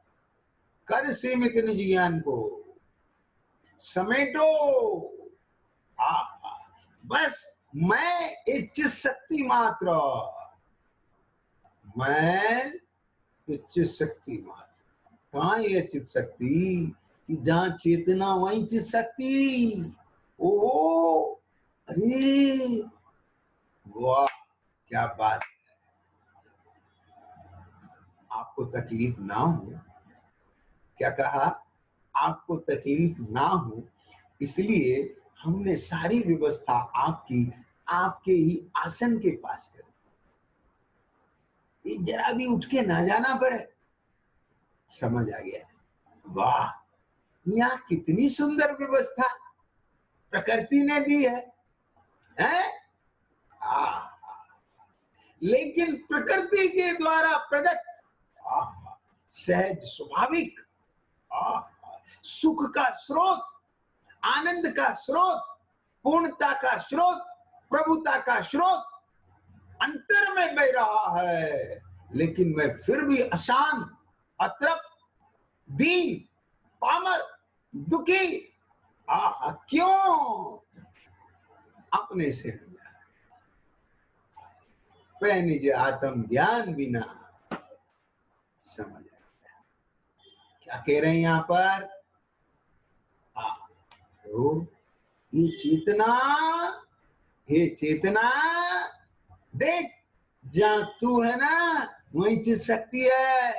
कर सीमित निज ज्ञान को, समेटो। बस मैं इच्छित शक्ति मात्र, मैं इच्छित शक्ति मात्र। कहाँ ये चित शक्ति कि जहाँ चेतना वहीं चित शक्ति। ओ अरे वाह, क्या बात है। आपको तकलीफ ना हो, क्या कहा? आपको तकलीफ ना हो इसलिए हमने सारी व्यवस्था आपकी आपके ही आसन के पास कर दी, जरा भी उठ के ना जाना पड़े। समझ आ गया? वाह, यहाँ कितनी सुंदर व्यवस्था प्रकृति ने दी है, हैं? लेकिन प्रकृति के द्वारा प्रदत्त सहज स्वाभाविक सुख का स्रोत, आनंद का स्रोत, पूर्णता का स्रोत, प्रभुता का स्रोत अंतर में बह रहा है, लेकिन मैं फिर भी अशांत, अतृप्त, दीन, पामर, दुखी। क्यों? अपने से निज आत्म ज्ञान बिना। समझ क्या कह रहे हैं यहाँ पर? तो ये चेतना, हे चेतना, देख जहाँ तू है ना वहीं चित शक्ति है,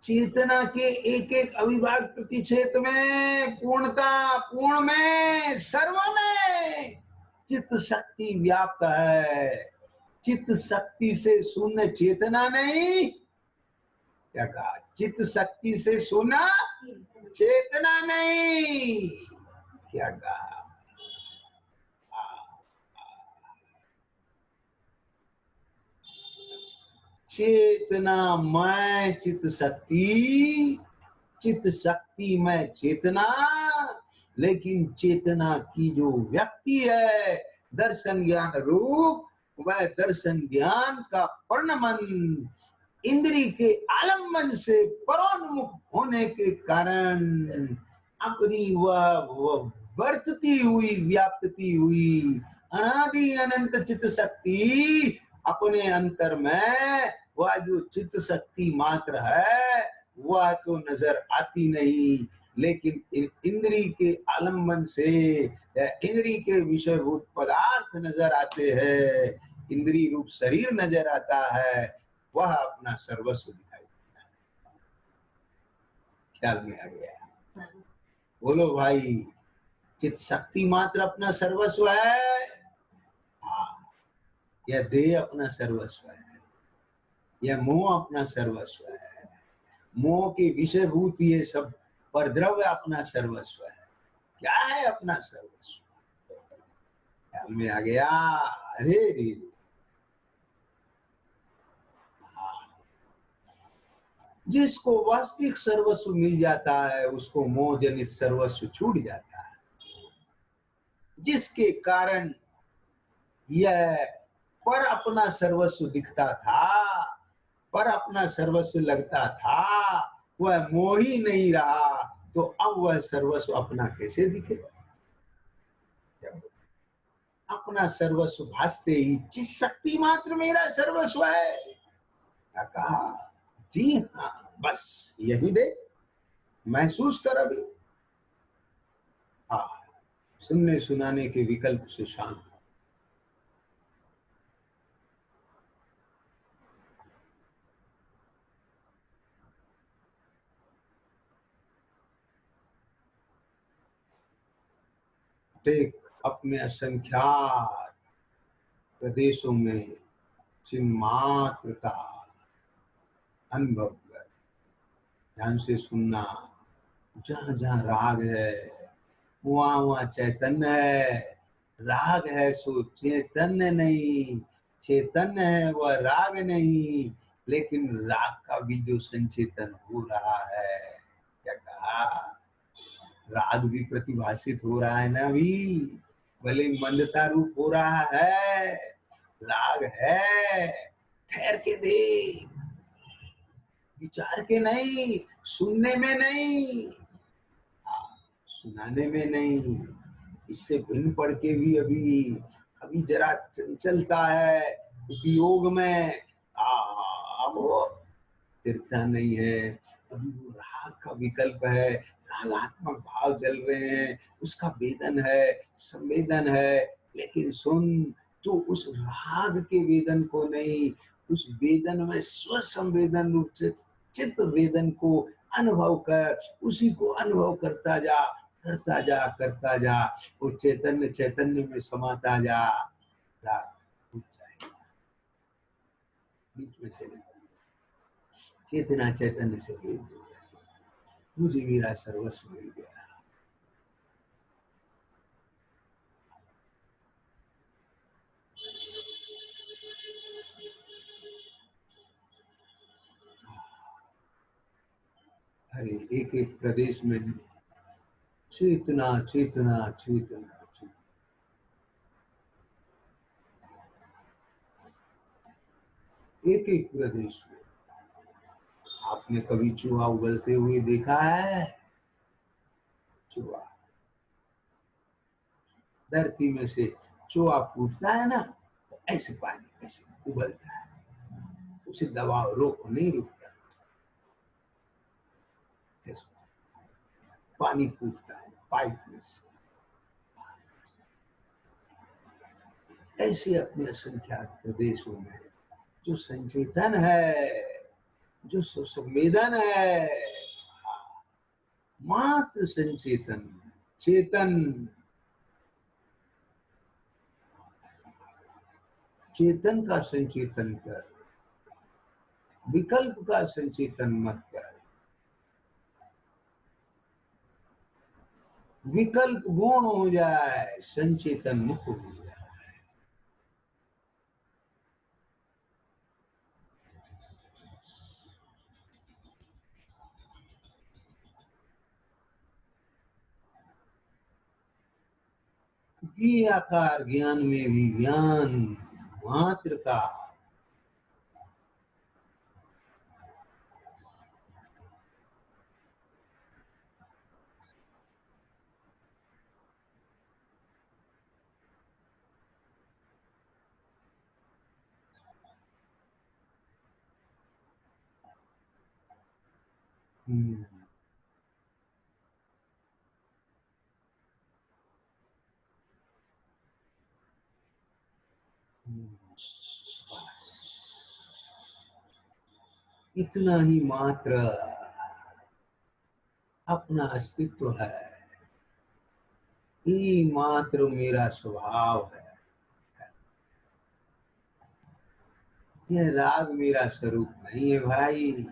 चेतना के एक एक अविभाग प्रतिच्छेद में, पूर्णता, पूर्ण में, सर्व में चित्त शक्ति व्याप्त है। चित्त शक्ति से शून्य चेतना नहीं, क्या कहा? चित्त शक्ति से शून्य चेतना नहीं, क्या कहा? चेतना मैं चित्त शक्ति, चित्त शक्ति में चेतना, लेकिन चेतना की जो व्यक्ति है दर्शन ज्ञान रूप, वह दर्शन ज्ञान का पर्णमन इंद्रिय के आलम्बन से परोन्मुख होने के कारण अपनी वह वर्तती हुई, व्याप्ति हुई अनादि अनंत चित्त शक्ति अपने अंतर में, वह जो चित्त शक्ति मात्र है वह तो नजर आती नहीं, लेकिन इंद्रिय के आलम्बन से इंद्रिय के विषयभूत पदार्थ नजर आते हैं, इंद्रिय रूप शरीर नजर आता है, वह अपना सर्वस्व दिखाई देता है। ख्याल में आ गया? बोलो भाई, चित्त शक्ति मात्र अपना सर्वस्व है? हाँ। यह देह अपना सर्वस्व है, यह मोह अपना सर्वस्व है, मोह के विषयभूत ये सब परद्रव्य अपना सर्वस्व है। क्या है अपना सर्वस्व? ख्याल में आ गया? अरे रे, जिसको वास्तविक सर्वस्व मिल जाता है उसको मोह जनित सर्वस्व छूट जाता है, जिसके कारण यह पर अपना सर्वस्व दिखता था, पर अपना सर्वस्व लगता था, वह मोह ही नहीं रहा, तो अब वह सर्वस्व अपना कैसे दिखेगा? अपना सर्वस्व भासते ही जिस शक्ति मात्र मेरा सर्वस्व है, क्या कहा? जी हाँ, बस यही दे, महसूस कर अभी। हाँ, सुनने सुनाने के विकल्प से शांत। देख, अपने असंख्यात प्रदेशों में चिन्मात्र का अनुभव कर, ध्यान से सुनना। जहां जहां राग है वहां वहां चैतन्य है, राग है सो चैतन्य नहीं, चैतन्य है वह राग नहीं, लेकिन राग का भी जो संचेतन हो रहा है, क्या कहा? राग भी प्रतिभाषित हो रहा है ना अभी, भले मंदता रूप हो रहा है, राग है। ठहर के देख, विचार के नहीं, सुनने में नहीं, सुनाने में नहीं, इससे भिन्न पढ़ के भी अभी अभी जरा चंचलता है उपयोग में, अब वो स्थिरता नहीं है, अभी वो राग का विकल्प है, रागात्मक भाव चल रहे हैं, उसका वेदन है, संवेदन है, लेकिन सुन, तो उस राग के वेदन को नहीं, उस वेदन में स्व संवेदन रूप से चित्त वेदन को अनुभव कर, उसी को अनुभव करता जा, करता जा, करता जा, वो चैतन्य चैतन्य में समाता जा, राग उठ जाएगा, बीच में से निकल, चेतना चैतन्य से भेद हो जाएगा, मुझे मेरा सर्वस्व मिल गया। अरे एक एक प्रदेश में चेतना चेतना चेतना, एक एक प्रदेश में। आपने कभी चूहा उगलते हुए देखा है? चूहा, धरती में से चूहा फूटता है ना, तो ऐसे पानी ऐसे उबलता है, उसे दबाव रोको नहीं रुकता, पानी फूटता है पाइप में से। ऐसे अपने असंख्यात प्रदेशों में जो संचेतन है जो संवेदन है, मात्र संचेतन, चेतन, चेतन का संचेतन कर, विकल्प का संचेतन मत कर। विकल्प गौण हो जाए, संचेतन मुक्त हो जाए। भी आकार ज्ञान में भी ज्ञान मात्र का इतना ही मात्र अपना अस्तित्व है, ये मात्र मेरा स्वभाव है। यह राग मेरा स्वरूप नहीं है भाई।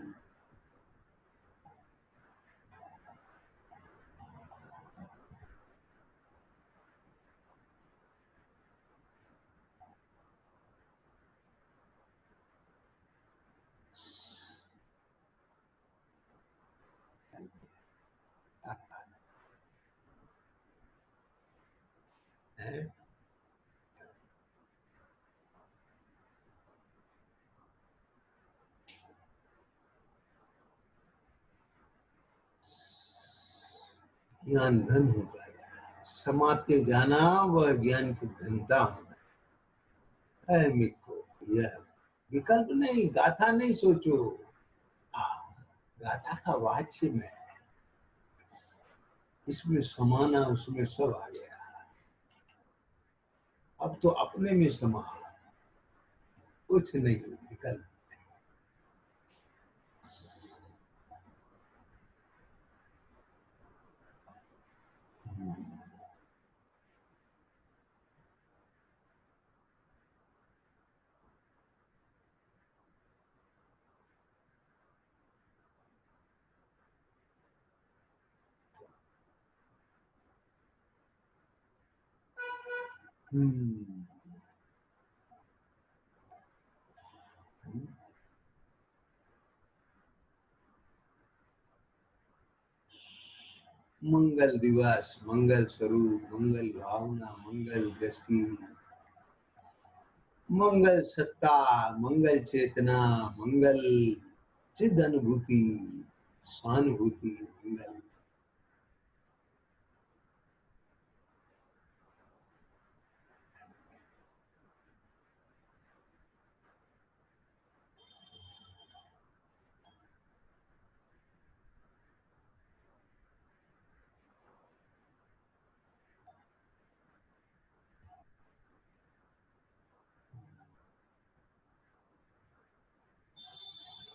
ज्ञान धन होगा, समाते जाना वह ज्ञान की घनता होगा। मित्रो, यह विकल्प नहीं, गाथा नहीं सोचो। गाथा का वाच्य में इसमें समाना, उसमें सब आ गया। अब तो अपने में समा, कुछ नहीं विकल्प। मंगल दिवस, मंगल स्वरूप, मंगल भावना, मंगल दृष्टि, मंगल सत्ता, मंगल चेतना, मंगल चिद अनुभूति, स्वानुभूति, मंगल।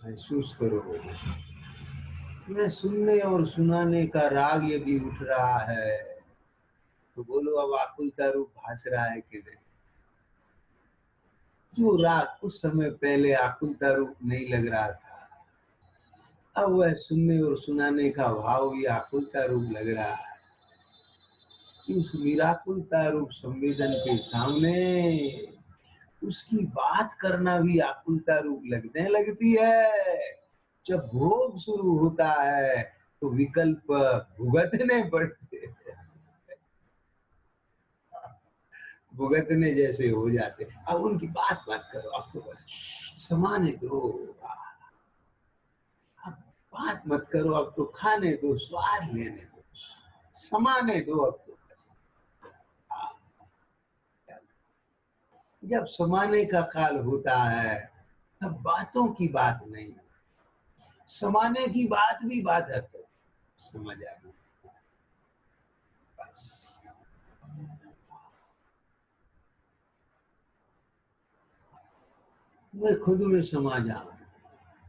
महसूस करो, यह सुनने और सुनाने का राग यदि उठ रहा है तो बोलो अब आकुलता रूप भास रहा है कि नहीं। जो राग कुछ समय पहले आकुलता रूप नहीं लग रहा था, अब वह सुनने और सुनाने का भाव भी आकुलता रूप लग रहा है। उस निराकुलता रूप संवेदन के सामने उसकी बात करना भी आकुलता रूप लगने लगती है। जब भोग शुरू होता है तो विकल्प भुगतने पड़ते, भुगतने जैसे हो जाते। अब उनकी बात मत करो, अब तो बस समाने दो। अब बात मत करो, अब तो खाने दो, स्वाद लेने दो, समाने दो। अब तो जब समाने का काल होता है तब बातों की बात नहीं, समाने की बात भी बाधक है। समझ आ गई? बस मैं खुद में समा जाऊं।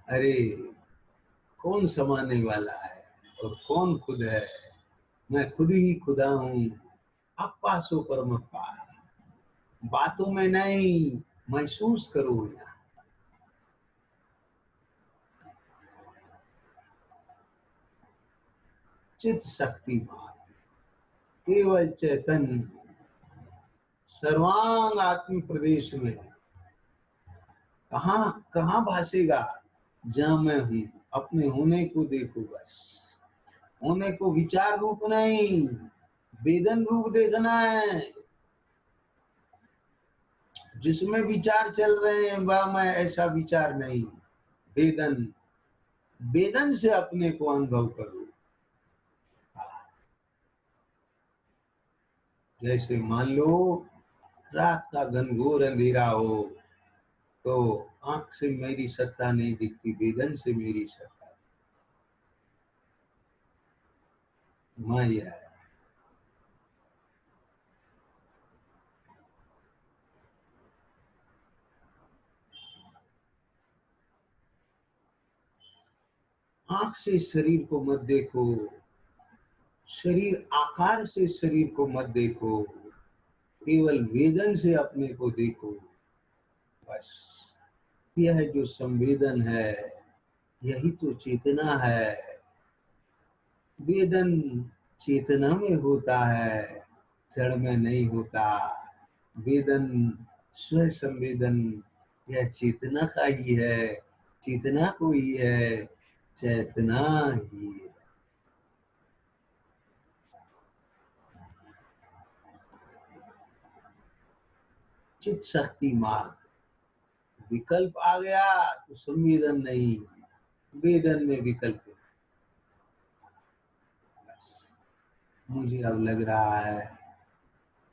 अरे कौन समाने वाला है और कौन खुद है? मैं खुद ही खुदा हूँ, अप्पा सो परमप्पा। बातों में नहीं, महसूस करो यहाँ। चित शक्ति मात्र, केवल चैतन्य, सर्वांग आत्म प्रदेश में। कहाँ कहाँ भासेगा? जहाँ मैं हूँ। अपने होने को देखो बस। होने को विचार रूप नहीं, वेदन रूप देखना है। जिसमें विचार चल रहे हैं वह मैं ऐसा विचार नहीं। वेदन, वेदन से अपने को अनुभव करो। जैसे मान लो रात का घनघोर अंधेरा हो, तो आंख से मेरी सत्ता नहीं दिखती, वेदन से मेरी सत्ता। माया है। आंख से शरीर को मत देखो, शरीर आकार से शरीर को मत देखो, केवल वेदन से अपने को देखो बस। यह जो संवेदन है यही तो चेतना है। वेदन चेतना में होता है, जड़ में नहीं होता। वेदन स्व संवेदन यह चेतना का ही है, चेतना को ही है, चेतना ही है। चित शक्ति मार्ग, विकल्प आ गया तो संवेदन नहीं, वेदन में विकल्प। मुझे अब लग रहा है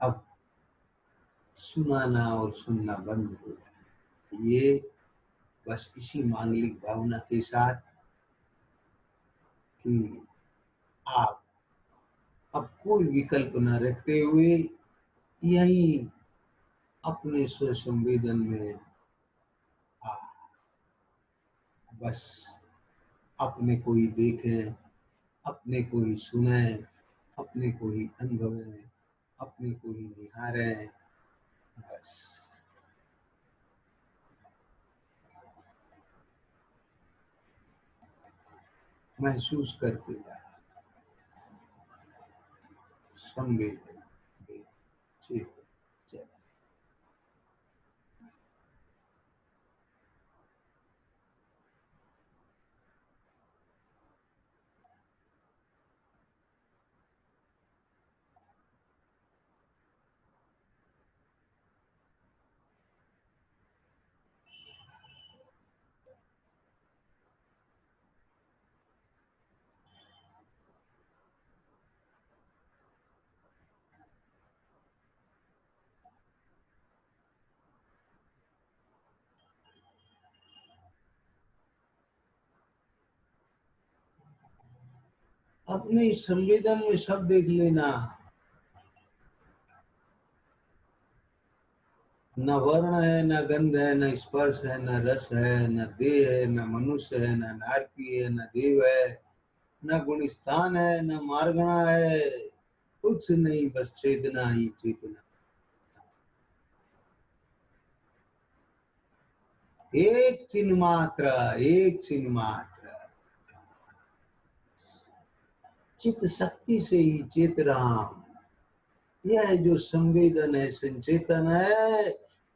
अब सुनाना और सुनना बंद हो जाए। ये बस इसी मांगलिक भावना के साथ कि आप अब कोई विकल्प न रखते हुए यही अपने स्व संवेदन में आ, बस अपने को ही देखें, अपने को ही सुने, अपने को ही अनुभवें, अपने को ही निहारें बस। महसूस करते जाए संवेदन, चेतन। अपने संवेदन में सब देख लेना। न वर्ण है, न गंध है, न स्पर्श है, न रस है, न देह है, न मनुष्य है, न नारकी है, न देव है, न गुण स्थान है, न मार्गणा है, कुछ नहीं, बस चेतना ही चेतना। एक चिन्ह मात्र, एक चिन्ह मात्र। चित शक्ति से ही चेत रहा हूं। यह जो संवेदन है, संचेतन है।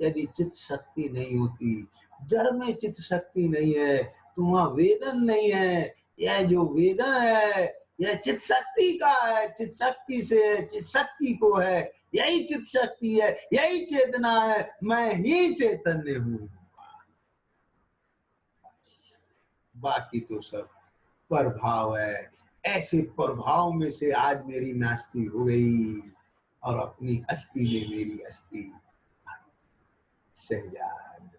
यदि चित शक्ति नहीं होती, जड़ में चित शक्ति नहीं है, तो वहां वेदन नहीं है। यह जो वेदन है यह चित शक्ति का है, चित शक्ति से चित शक्ति को है। यही चित शक्ति है, यही चेतना है। मैं ही चैतन्य हूँ, बाकी तो सब प्रभाव है। ऐसे प्रभाव में से आज मेरी नास्ती हो गई और अपनी अस्थि में मेरी अस्थि। शहजाद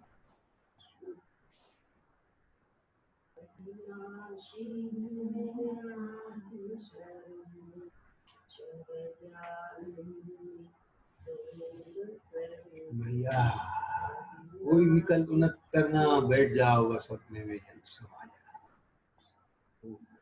भैया, कोई विकल्प न करना, बैठ जाओ बस अपने में, समा जाओ। ओम।